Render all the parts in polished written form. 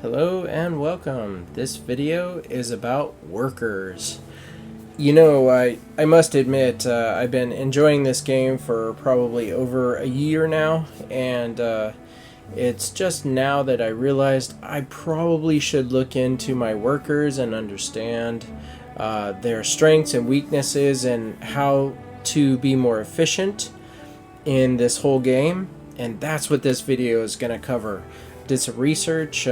Hello and welcome. This video is about workers. I must admit, I've been enjoying this game for probably over a year now, and it's just now that I realized I probably should look into my workers and understand their strengths and weaknesses and how to be more efficient in this whole game. And that's what this video is going to cover. Did some research,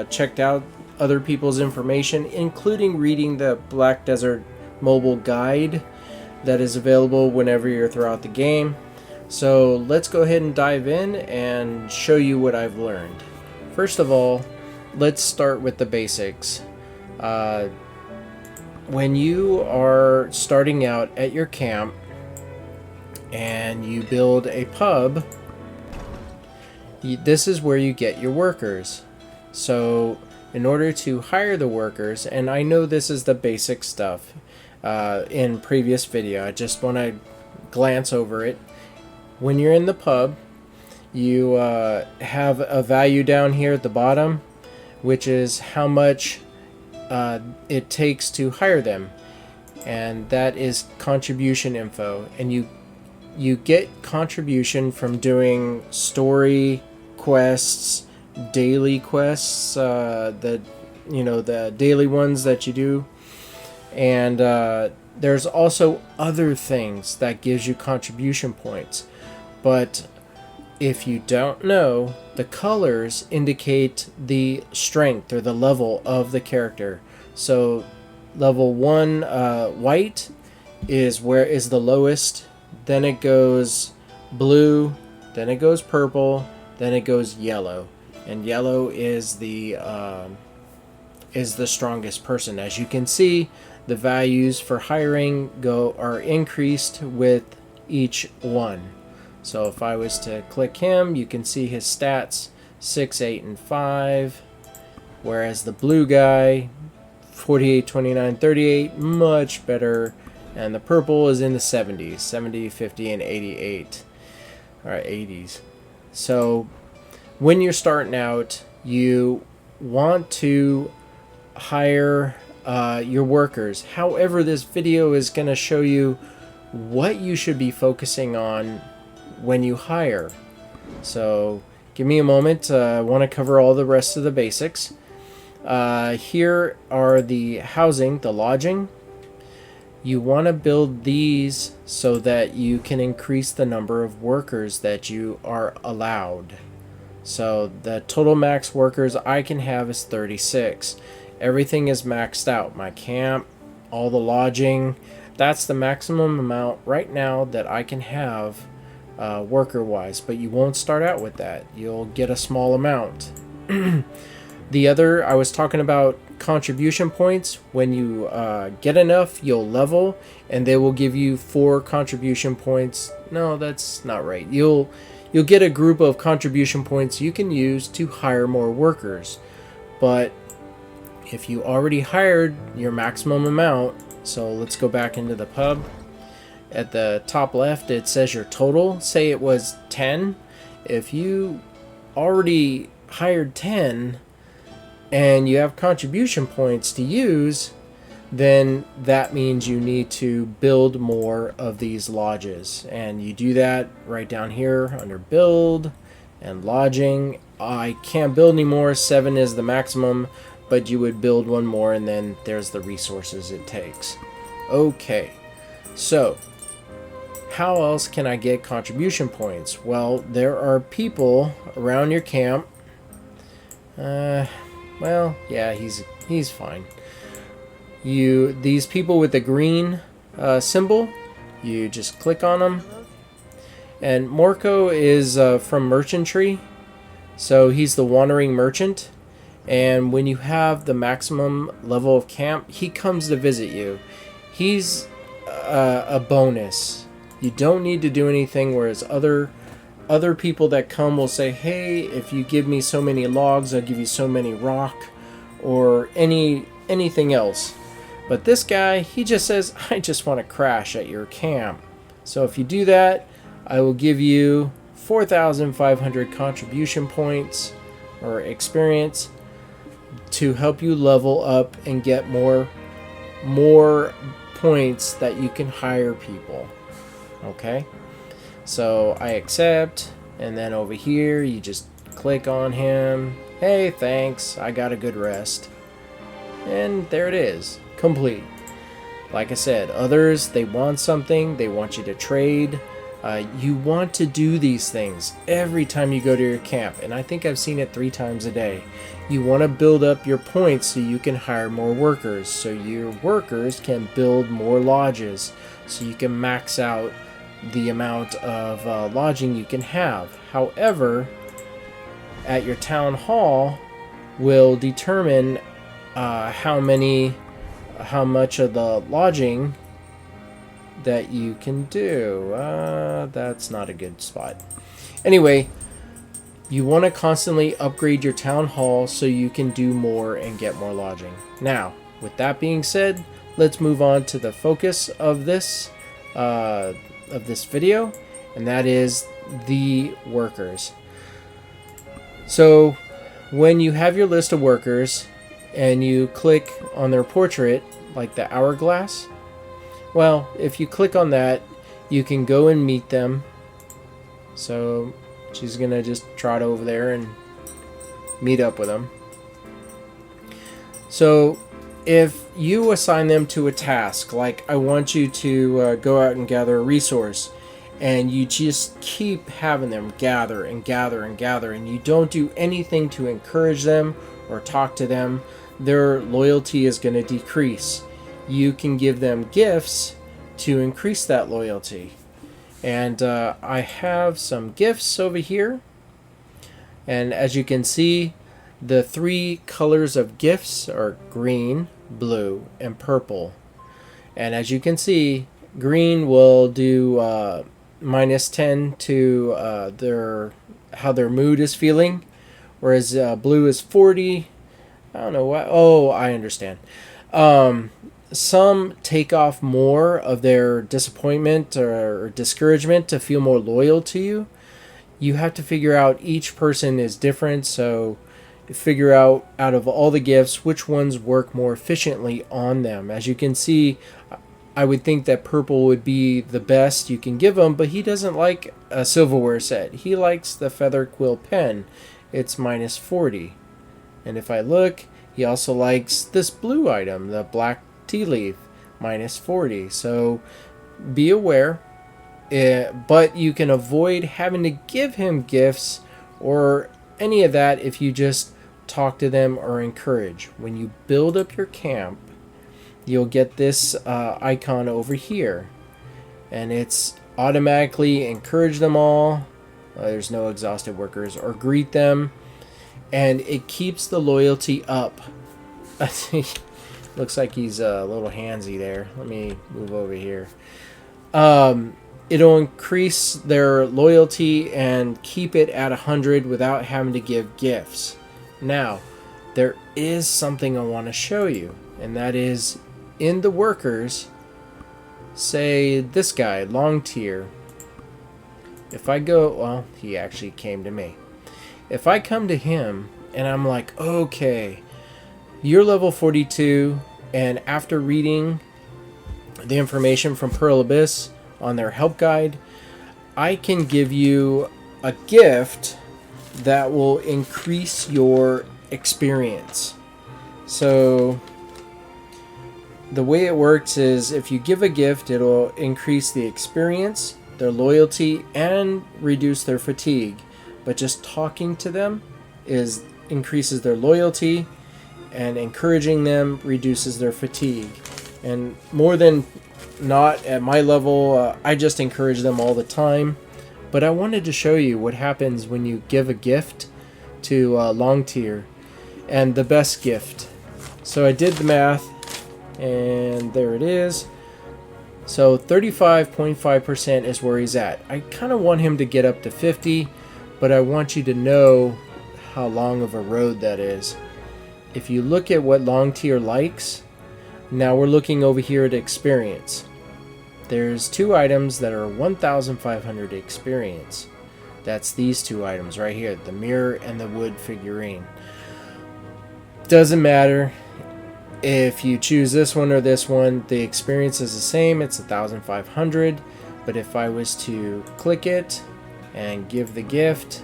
checked out other people's information, including reading the Black Desert mobile guide that is available whenever you're throughout the game. So let's go ahead and dive in and show you what I've learned. First of all, let's start with the basics. When you are starting out at your camp and you build a pub, this is where you get your workers. So in order to hire the workers, and I know this is the basic stuff in previous video, I just want to glance over it. When you're in the pub, you have a value down here at the bottom, which is how much it takes to hire them, and that is contribution info. And you get contribution from doing story quests, daily quests, the daily ones that you do, and there's also other things that gives you contribution points. But if you don't know, the colors indicate the strength or the level of the character. So level 1 white is the lowest, then it goes blue, then it goes purple, then it goes yellow, and yellow is the strongest person. As you can see, the values for hiring are increased with each one. So if I was to click him, you can see his stats 6, 8, and 5, whereas the blue guy 48, 29, 38, much better. And the purple is in the 70s, 70, 50, and 88. All right, 80s. So when you're starting out, you want to hire your workers. However, this video is going to show you what you should be focusing on when you hire. So give me a moment. I want to cover all the rest of the basics. Here are the housing, the lodging. You want to build these so that you can increase the number of workers that you are allowed. So the total max workers I can have is 36. Everything is maxed out. My camp, all the lodging, that's the maximum amount right now that I can have worker wise. But you won't start out with that. You'll get a small amount. The other, I was talking about contribution points. When you get enough, you'll level, and they will give you 4 contribution points. No, that's not right. You'll get a group of contribution points you can use to hire more workers. But if you already hired your maximum amount, so let's go back into the pub. At the top left, it says your total. Say it was 10. If you already hired 10, and you have contribution points to use, then that means you need to build more of these lodges. And you do that right down here under build and lodging. I can't build anymore. 7 is the maximum, but you would build one more, and then there's the resources it takes. Okay, so how else can I get contribution points? Well, there are people around your camp. Well, yeah, he's fine. These people with the green symbol, you just click on them. And Morco is from Merchantry, so he's the wandering merchant. And when you have the maximum level of camp, he comes to visit you. He's a bonus. You don't need to do anything, whereas other people that come will say, hey, if you give me so many logs, I'll give you so many rock, or anything else. But this guy, he just says, I just want to crash at your camp. So if you do that, I will give you 4,500 contribution points or experience. to help you level up and get more points that you can hire people. Okay, so I accept, and then over here you just click on him. Hey, thanks, I got a good rest. And there it is, complete. Like I said, others, they want something, they want you to trade. You want to do these things every time you go to your camp, and I think I've seen it 3 times a day. You want to build up your points so you can hire more workers, so your workers can build more lodges, so you can max out the amount of lodging you can have. However, at your town hall will determine how much of the lodging that you can do. That's not a good spot. Anyway, you want to constantly upgrade your town hall so you can do more and get more lodging. Now, with that being said, let's move on to the focus of this video, and that is the workers. So when you have your list of workers and you click on their portrait, like the hourglass, well, if you click on that, you can go and meet them. So she's gonna just trot over there and meet up with them. So if you assign them to a task, like I want you to go out and gather a resource, and you just keep having them gather and gather and gather, and you don't do anything to encourage them or talk to them, their loyalty is going to decrease. You can give them gifts to increase that loyalty. And I have some gifts over here. And as you can see, the 3 colors of gifts are green, blue, and purple. And as you can see, green will do -10 to how their mood is feeling, whereas blue is 40. I don't know why. Oh, I understand. Some take off more of their disappointment or discouragement to feel more loyal to you. You have to figure out, each person is different, so figure out of all the gifts which ones work more efficiently on them. As you can see, I would think that purple would be the best you can give him, but he doesn't like a silverware set. He likes the feather quill pen. It's -40. And if I look, he also likes this blue item, the black tea leaf, -40. So be aware, but you can avoid having to give him gifts or any of that if you just talk to them or encourage. When you build up your camp, you'll get this icon over here, and it's automatically encourage them all. There's no exhausted workers, or greet them, and it keeps the loyalty up. Looks like he's a little handsy there. Let me move over here. It'll increase their loyalty and keep it at 100 without having to give gifts. Now, there is something I want to show you, and that is in the workers. Say this guy, long tier. If I go, well, he actually came to me. If I come to him and I'm like, okay, you're level 42, and after reading the information from Pearl Abyss on their help guide, I can give you a gift that will increase your experience. So the way it works is, if you give a gift, it'll increase the experience, their loyalty, and reduce their fatigue. But just talking to them increases their loyalty, and encouraging them reduces their fatigue. And more than not, at my level, I just encourage them all the time. But I wanted to show you what happens when you give a gift to long tier, and the best gift. So I did the math, and there it is. So 35.5% is where he's at. I kind of want him to get up to 50, but I want you to know how long of a road that is. If you look at what long tier likes, now we're looking over here at experience. There's 2 items that are 1,500 experience. That's these 2 items right here, the mirror and the wood figurine. Doesn't matter if you choose this one or this one, the experience is the same. It's 1,500. But if I was to click it and give the gift,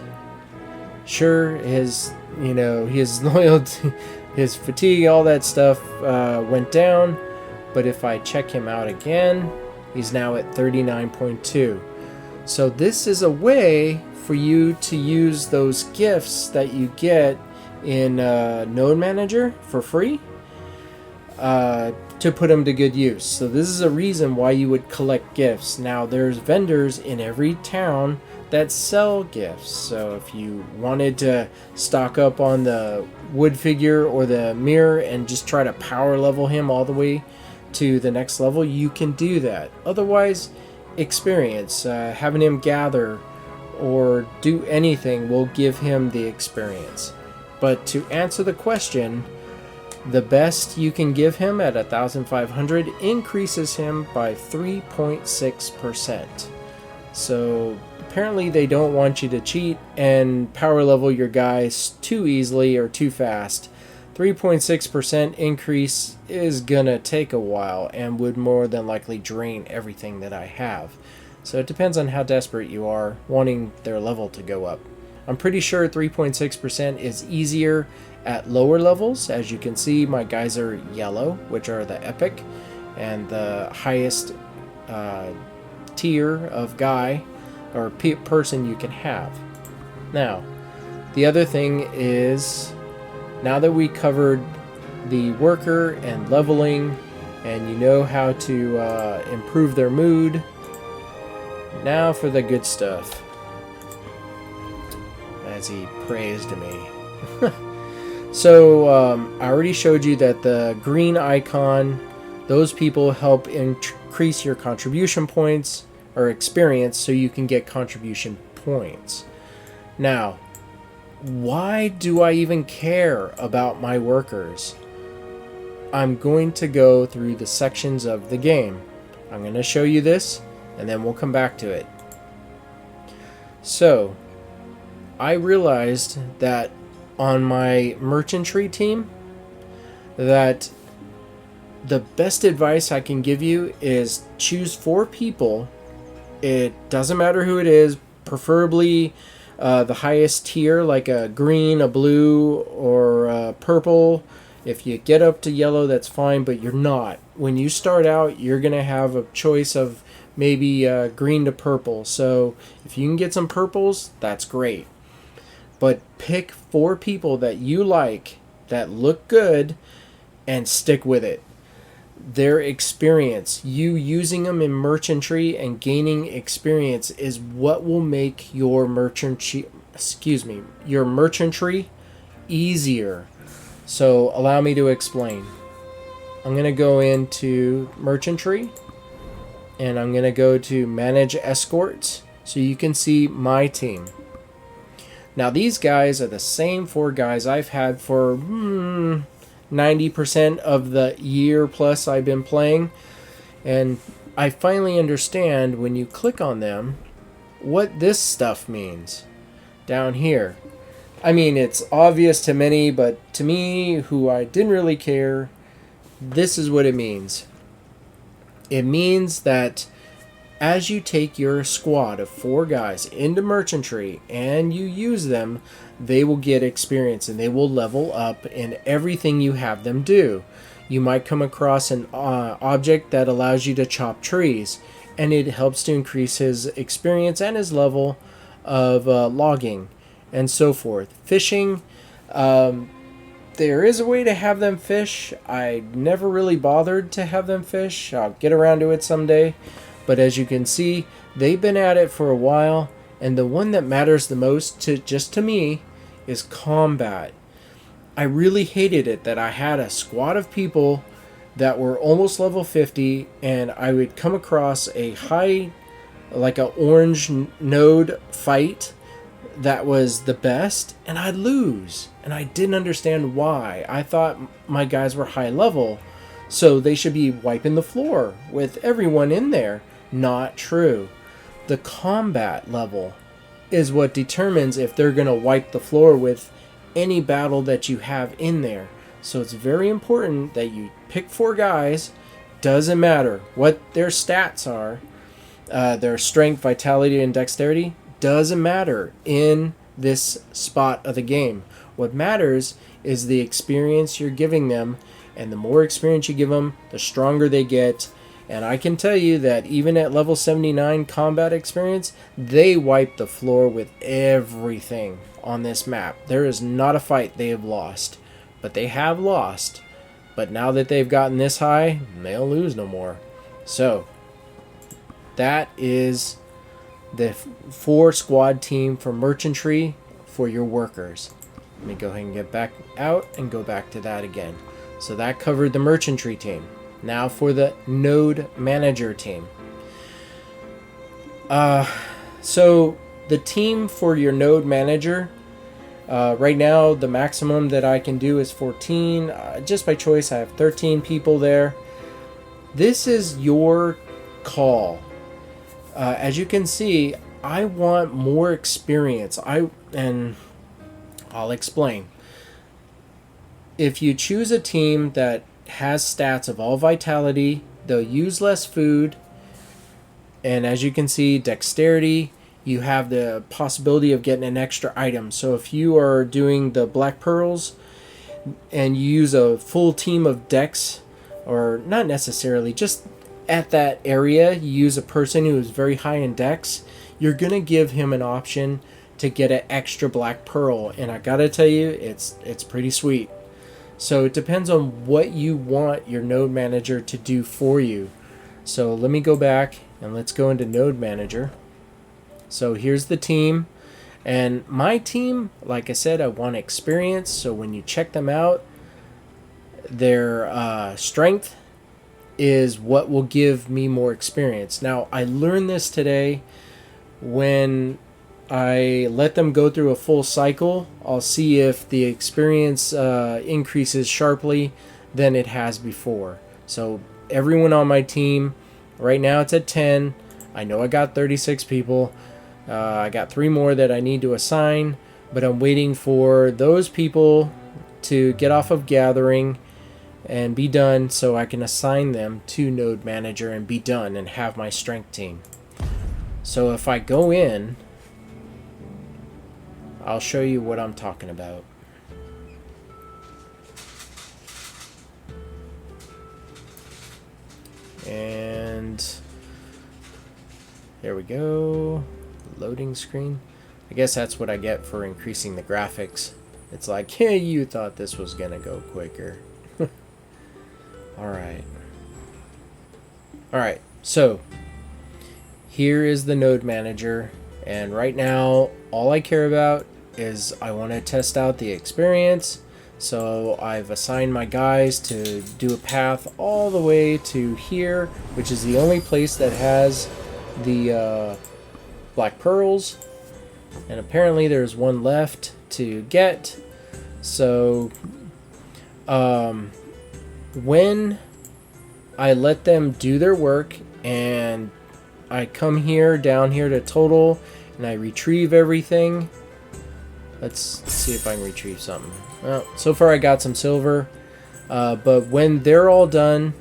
sure, his loyalty, his fatigue, all that stuff went down. But if I check him out again, he's now at 39.2. So this is a way for you to use those gifts that you get in Node Manager for free to put them to good use. So this is a reason why you would collect gifts. Now there's vendors in every town that sell gifts. So if you wanted to stock up on the wood figure or the mirror and just try to power level him all the way to the next level, you can do that. Otherwise, experience, having him gather or do anything will give him the experience. But to answer the question, the best you can give him at 1,500 increases him by 3.6%. So apparently they don't want you to cheat and power level your guys too easily or too fast. 3.6% increase is gonna take a while and would more than likely drain everything that I have. So it depends on how desperate you are wanting their level to go up. I'm pretty sure 3.6% is easier at lower levels. As you can see, my guys are yellow, which are the epic, and the highest tier of guy or person you can have. Now, the other thing is, now that we covered the worker and leveling, and you know how to improve their mood, now for the good stuff. As he praised me. So I already showed you that the green icon, those people help increase your contribution points or experience so you can get contribution points. Now, why do I even care about my workers? I'm going to go through the sections of the game. I'm going to show you this and then we'll come back to it. So, I realized that on my merchantry team that the best advice I can give you is choose 4 people. It doesn't matter who it is, preferably the highest tier, like a green, a blue, or a purple. If you get up to yellow, that's fine, but you're not. When you start out, you're going to have a choice of maybe green to purple. So if you can get some purples, that's great. But pick 4 people that you like, that look good, and stick with it. Their experience, you using them in merchantry and gaining experience, is what will make your merchantry easier. So allow me to explain. I'm going to go into merchantry and I'm going to go to manage escorts so you can see my team. Now these guys are the same 4 guys I've had for 90% of the year plus I've been playing, and I finally understand when you click on them what this stuff means down here. I mean, it's obvious to many, but to me, who I didn't really care, this is what it means. It means that as you take your squad of 4 guys into merchantry and you use them, they will get experience and they will level up in everything you have them do. You might come across an object that allows you to chop trees, and it helps to increase his experience and his level of logging and so forth. Fishing, there is a way to have them fish. I never really bothered to have them fish. I'll get around to it someday. But as you can see, they've been at it for a while, and the one that matters the most to me is combat. I really hated it that I had a squad of people that were almost level 50, and I would come across a high, like a orange node fight that was the best, and I'd lose. And I didn't understand why. I thought my guys were high level, so they should be wiping the floor with everyone in there. Not true. The combat level is what determines if they're going to wipe the floor with any battle that you have in there. So it's very important that you pick 4 guys. Doesn't matter what their stats are, their strength, vitality, and dexterity. Doesn't matter in this spot of the game. What matters is the experience you're giving them, and the more experience you give them, the stronger they get. And I can tell you that even at level 79 combat experience, they wipe the floor with everything on this map. There is not a fight they have lost, but they have lost. But now that they've gotten this high, they'll lose no more. So that is the 4 squad team for merchantry for your workers. Let me go ahead and get back out and go back to that again. So that covered the merchantry team. Now for the node manager team. So the team for your node manager, right now the maximum that I can do is 14. Just by choice, I have 13 people there. This is your call. As you can see, I want more experience. And I'll explain. If you choose a team that has stats of all vitality, they'll use less food, and as you can see, dexterity, you have the possibility of getting an extra item. So if you are doing the black pearls and you use a full team of dex, or not necessarily, just at that area you use a person who is very high in dex, you're gonna give him an option to get an extra black pearl, and I gotta tell you, it's pretty sweet. So it depends on what you want your node manager to do for you. So let me go back and let's go into node manager. So here's the team, and my team, like I said, I want experience. So when you check them out, their strength is what will give me more experience. Now I learned this today when I let them go through a full cycle. I'll see if the experience increases sharply than it has before. So everyone on my team, right now it's at 10. I know I got 36 people. I got 3 more that I need to assign, but I'm waiting for those people to get off of gathering and be done so I can assign them to node manager and be done and have my strength team. So if I go in, I'll show you what I'm talking about. And there we go. Loading screen. I guess that's what I get for increasing the graphics. It's like, hey, you thought this was gonna go quicker. Alright. Alright, so here is the node manager, and right now all I care about is I want to test out the experience. So I've assigned my guys to do a path all the way to here, which is the only place that has the black pearls, and apparently there's one left to get. So when I let them do their work and I come here down here to total and I retrieve everything. Let's see if I can retrieve something. Well, so far I got some silver, but when they're all done,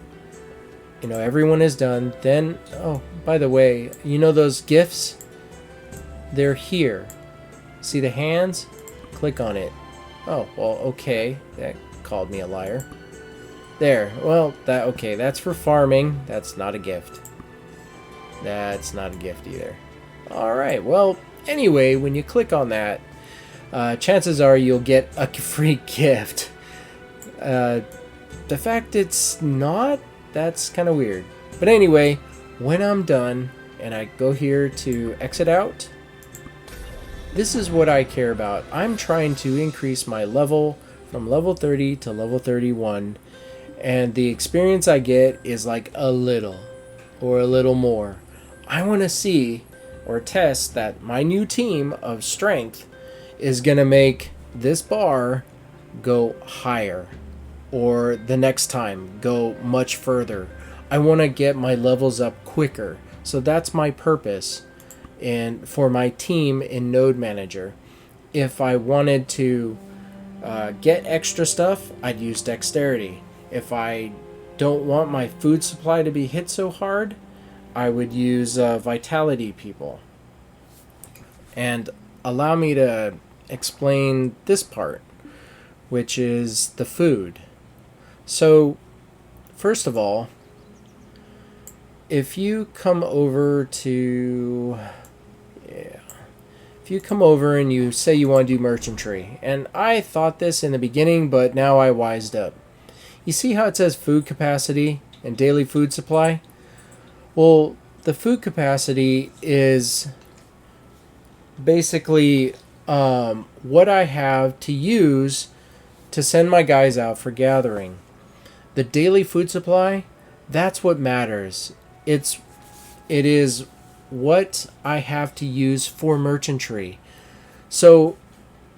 you know, everyone is done, then, oh, by the way, you know those gifts? They're here. See the hands? Click on it. Oh, well, okay. That called me a liar. There. Well, okay, that's for farming. That's not a gift. That's not a gift either. Alright, well, anyway, when you click on that, chances are you'll get a free gift. The fact it's not, that's kind of weird. But anyway, when I'm done and I go here to exit out, this is what I care about. I'm trying to increase my level from level 30 to level 31, and the experience I get is like a little or a little more. I want to see or test that my new team of strength is going to make this bar go higher, or the next time go much further. I want to get my levels up quicker. So that's my purpose and for my team in Node Manager. If I wanted to get extra stuff, I'd use dexterity. If I don't want my food supply to be hit so hard, I would use vitality people. And allow me to explain this part, which is the food. So, first of all, if you come over to... If you come over and you say you want to do merchantry, and I thought this in the beginning, but now I wised up. You see how it says food capacity and daily food supply? Well, the food capacity is basically what I have to use to send my guys out for gathering. The daily food supply, that's what matters. It is what I have to use for merchantry. So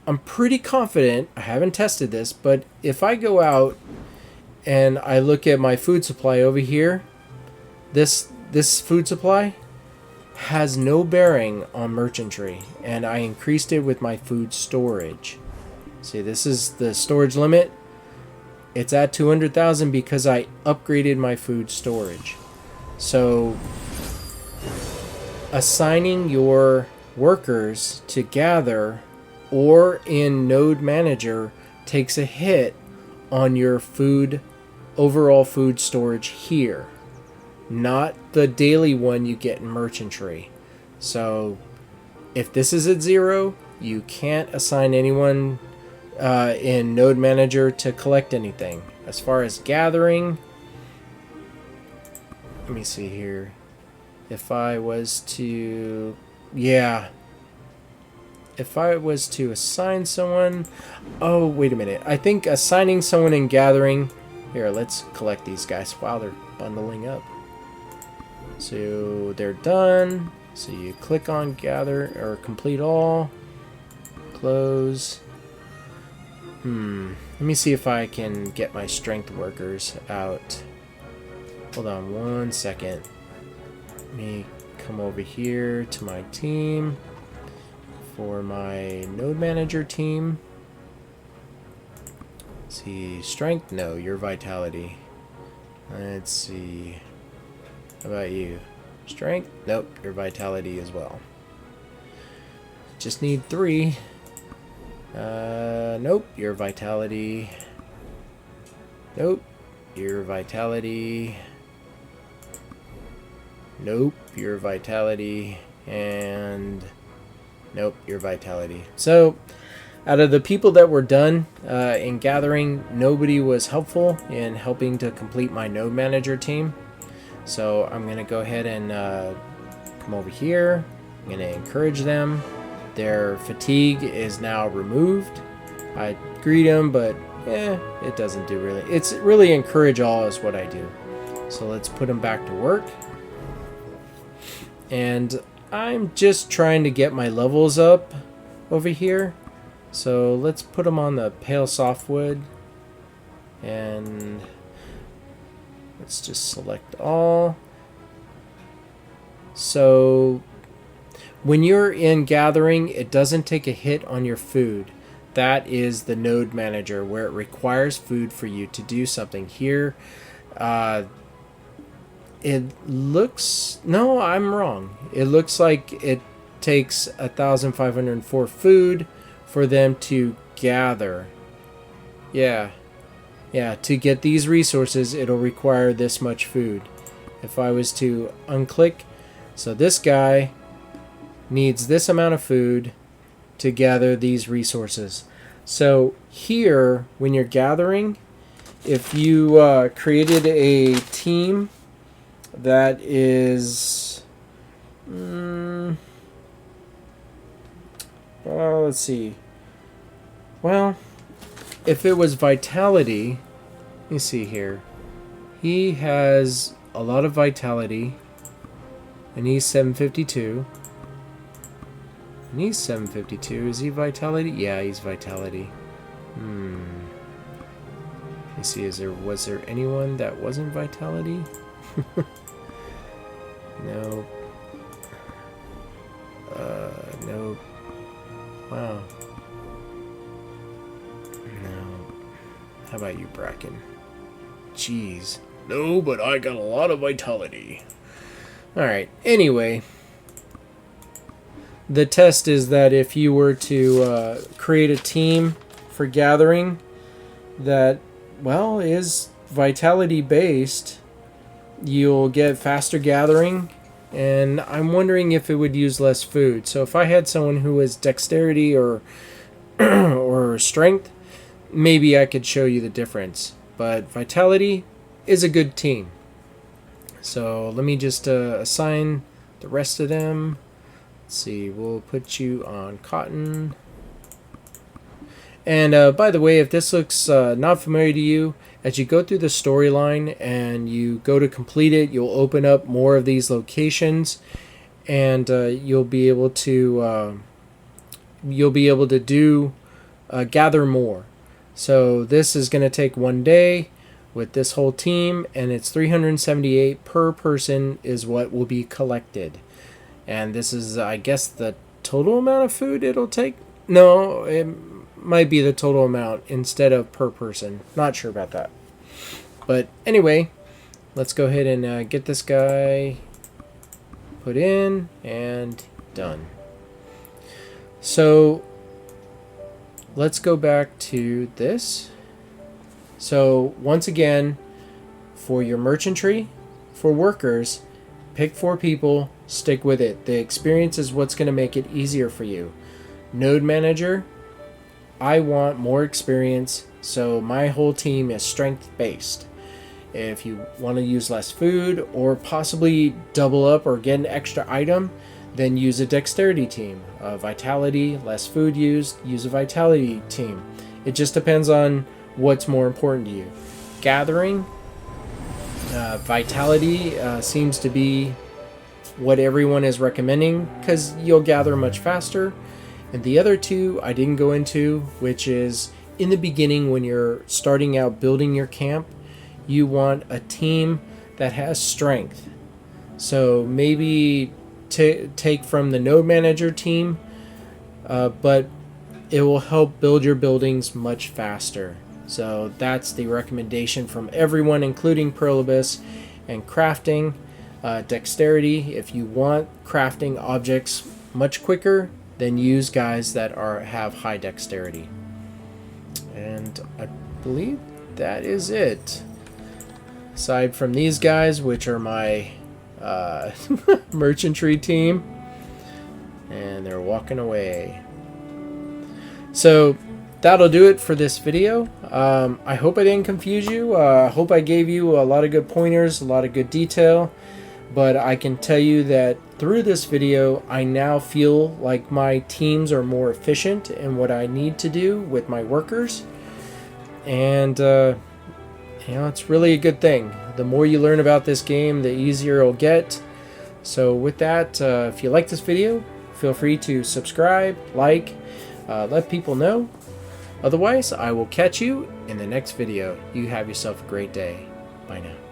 I'm pretty confident, I haven't tested this, but if I go out and I look at my food supply over here, this food supply has no bearing on merchantry, and I increased it with my food storage. See, this is the storage limit. It's at 200,000 because I upgraded my food storage. So assigning your workers to gather or in Node Manager takes a hit on your overall food storage here, not the daily one you get in merchantry. So if this is at 0, you can't assign anyone in Node Manager to collect anything. As far as gathering, let me see here. If I was to, if I was to assign someone, oh, wait a minute. I think assigning someone in gathering, here, let's collect these guys while they're bundling up. So they're done. So you click on gather or complete all, close. Let me see if I can get my strength workers out. Hold on 1 second. Let me come over here to my team for my Node Manager team. Let's see, strength? No, your vitality. Let's see. How about you? Strength? Nope, your vitality as well. Just need 3. Nope, your vitality. Nope, your vitality. Nope, your vitality. And nope, your vitality. So, out of the people that were done in gathering, nobody was helpful in helping to complete my Node Manager team. So I'm going to go ahead and come over here. I'm going to encourage them. Their fatigue is now removed. I greet them, but it doesn't do really. It's really encourage all is what I do. So let's put them back to work. And I'm just trying to get my levels up over here. So let's put them on the pale softwood. And let's just select all. So when you're in gathering, it doesn't take a hit on your food. That is the Node Manager, where it requires food for you to do something. Here, it looks... No, I'm wrong. It looks like it takes 1,504 food for them to gather. Yeah, to get these resources, it'll require this much food. If I was to unclick, so this guy needs this amount of food to gather these resources. So here, when you're gathering, if you created a team that is... let's see. Well, if it was vitality, let me see here. He has a lot of vitality, and he's 752. And he's 752. Is he vitality? Yeah, he's vitality. Let me see. Was there anyone that wasn't vitality? No. No. Wow. How about you, Bracken? Jeez. No, but I got a lot of vitality. Alright, anyway. The test is that if you were to create a team for gathering that, well, is vitality based, you'll get faster gathering, and I'm wondering if it would use less food. So if I had someone who was dexterity or or strength, maybe I could show you the difference. But vitality is a good team. So let me just assign the rest of them. Let's see, we'll put you on cotton. And by the way, if this looks not familiar to you, as you go through the storyline and you go to complete it, you'll open up more of these locations, and you'll be able to do gather more. So this is going to take 1 day with this whole team, and it's 378 per person is what will be collected. And this is, I guess, the total amount of food it'll take. No, it might be the total amount instead of per person. Not sure about that. But anyway, let's go ahead and get this guy put in and done. So let's go back to this. So once again, for your merchantry, for workers, pick 4 people, stick with it. The experience is what's going to make it easier for you. Node manager, I want more experience, so my whole team is strength based. If you want to use less food or possibly double up or get an extra item, then use a dexterity team. Vitality, less food used, use a vitality team. It just depends on what's more important to you. Gathering, vitality seems to be what everyone is recommending because you'll gather much faster. And the other 2 I didn't go into, which is in the beginning when you're starting out building your camp, you want a team that has strength. So maybe take from the node manager team, but it will help build your buildings much faster. So that's the recommendation from everyone, including Perlibus. And crafting, dexterity, if you want crafting objects much quicker, then use guys that have high dexterity. And I believe that is it. Aside from these guys, which are my merchantry team, and they're walking away. So that'll do it for this video. I hope I didn't confuse you. I hope I gave you a lot of good pointers, a lot of good detail. But I can tell you that through this video, I now feel like my teams are more efficient in what I need to do with my workers. And, it's really a good thing. The more you learn about this game, the easier it'll get. So with that, if you like this video, feel free to subscribe, like, let people know. Otherwise, I will catch you in the next video. You have yourself a great day. Bye now.